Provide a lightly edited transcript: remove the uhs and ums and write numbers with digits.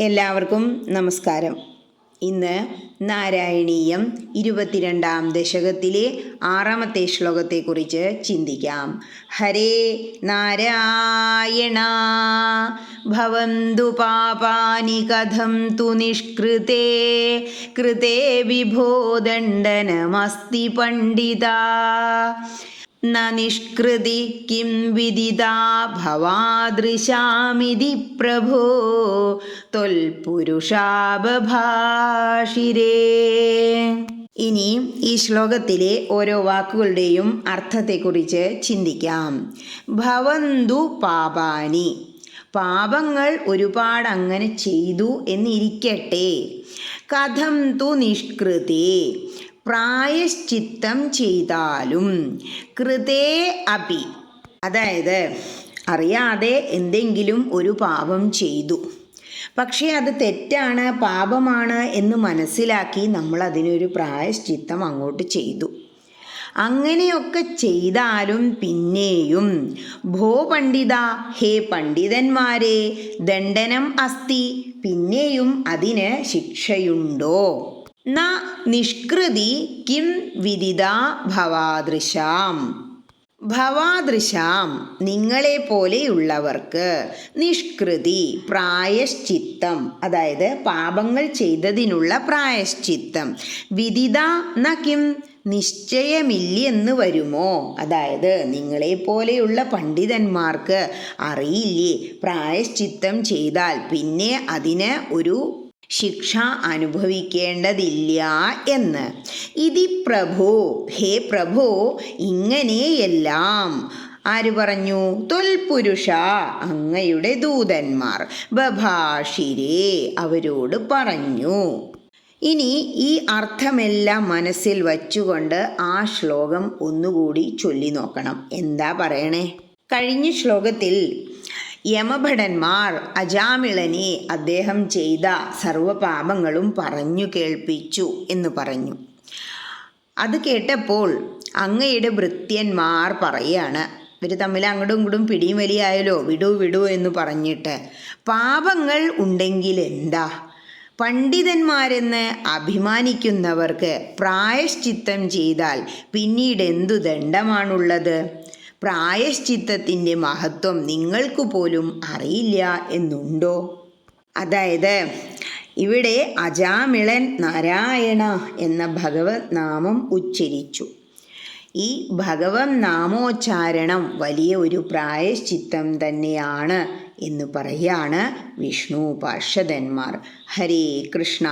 എല്ലാവർക്കും നമസ്കാരം. ഇന്ന് നാരായണീയം 22-ാം ദശകത്തിലെ 6-ാമത്തെ ശ്ലോകത്തെക്കുറിച്ച് ചിന്തിക്കാം. ഹരേ നാരായണ ഭവന്തു പാപാനി കഥം തു നിഷ്കൃതേ കൃതേ വിഭോ ദണ്ഡനമസ്തി പണ്ഡിതാ ന നിഷ്കൃതി കിം വിദിതാ ഭവാദൃശാമിതി പ്രഭോ ത്വൽപുരുഷാബഭാഷിരേ. ഇനി ഈ ശ്ലോകത്തിലെ ഓരോ വാക്കുകളുടെയും അർത്ഥത്തെക്കുറിച്ച് ചിന്തിക്കാം. ഭവന്തു പാപാനി, പാപങ്ങൾ ഒരുപാട് അങ്ങനെ ചെയ്തു എന്നിരിക്കട്ടെ. കഥം തു നിഷ്കൃതേ, പ്രായശ്ചിത്തം ചെയ്താലും. കൃതേ അപി, അതായത് അറിയാതെ എന്തെങ്കിലും ഒരു പാപം ചെയ്തു, പക്ഷേ അത് തെറ്റാണ്, പാപമാണ് എന്ന് മനസ്സിലാക്കി നമ്മൾ അതിനൊരു പ്രായശ്ചിത്തം അങ്ങോട്ട് ചെയ്തു. അങ്ങനെയൊക്കെ ചെയ്താലും പിന്നെയും ഭോ പണ്ഡിത, ഹേ പണ്ഡിതന്മാരെ, ദണ്ഡനം അസ്തി, പിന്നെയും അതിന് ശിക്ഷയുണ്ടോ. ന നിഷ്കൃതി കിം വിദിതാ ഭവാദൃശാം, ഭവാദൃശാം നിങ്ങളെപ്പോലെയുള്ളവർക്ക്, നിഷ്കൃതി പ്രായശ്ചിത്തം, അതായത് പാപങ്ങൾ ചെയ്തതിനുള്ള പ്രായശ്ചിത്തം, വിദിത ന കിം നിശ്ചയമില്ലെന്ന് വരുമോ, അതായത് നിങ്ങളെപ്പോലെയുള്ള പണ്ഡിതന്മാർക്ക് അറിയില്ലേ പ്രായശ്ചിത്തം ചെയ്താൽ പിന്നെ അതിന് ഒരു ശിക്ഷ അനുഭവിക്കേണ്ടതില്ല എന്ന്. ഇതി പ്രഭോ, ഹേ പ്രഭോ, ഇങ്ങനെയെല്ലാം ആര് പറഞ്ഞു? ത്വൽപുരുഷ, അങ്ങയുടെ ദൂതന്മാർ, ബഭാഷിരേ, അവരോട് പറഞ്ഞു. ഇനി ഈ അർത്ഥമെല്ലാം മനസ്സിൽ വച്ചുകൊണ്ട് ആ ശ്ലോകം ഒന്നുകൂടി ചൊല്ലി നോക്കണം. എന്താ പറയണേ? കഴിഞ്ഞ ശ്ലോകത്തിൽ യമഭടന്മാർ അജാമിളനെ അദ്ദേഹം ചെയ്ത സർവപാപങ്ങളും പറഞ്ഞു കേൾപ്പിച്ചു എന്ന് പറഞ്ഞു. അത് കേട്ടപ്പോൾ അങ്ങയുടെ ഭൃത്യന്മാർ പറയാണ്, ഇവർ തമ്മിൽ അങ്ങോട്ടും ഇങ്ങോട്ടും പിടിയും വലിയായാലോ, വിടൂ എന്ന് പറഞ്ഞിട്ട്, പാപങ്ങൾ ഉണ്ടെങ്കിൽ എന്താ, പണ്ഡിതന്മാരെന്ന് അഭിമാനിക്കുന്നവർക്ക് പ്രായശ്ചിത്തം ചെയ്താൽ പിന്നീട് എന്തു ദണ്ഡമാണുള്ളത്? പ്രായശ്ചിത്തത്തിൻ്റെ മഹത്വം നിങ്ങൾക്ക് പോലും അറിയില്ല എന്നുണ്ടോ? അതായത് ഇവിടെ അജാമിളൻ നാരായണ എന്ന ഭഗവത് നാമം ഉച്ചരിച്ചു. ഈ ഭഗവത് നാമോച്ചാരണം വലിയ ഒരു പ്രായശ്ചിത്തം തന്നെയാണ് എന്ന് പറയാണ് വിഷ്ണു പാർഷദന്മാർ. ഹരേ കൃഷ്ണ.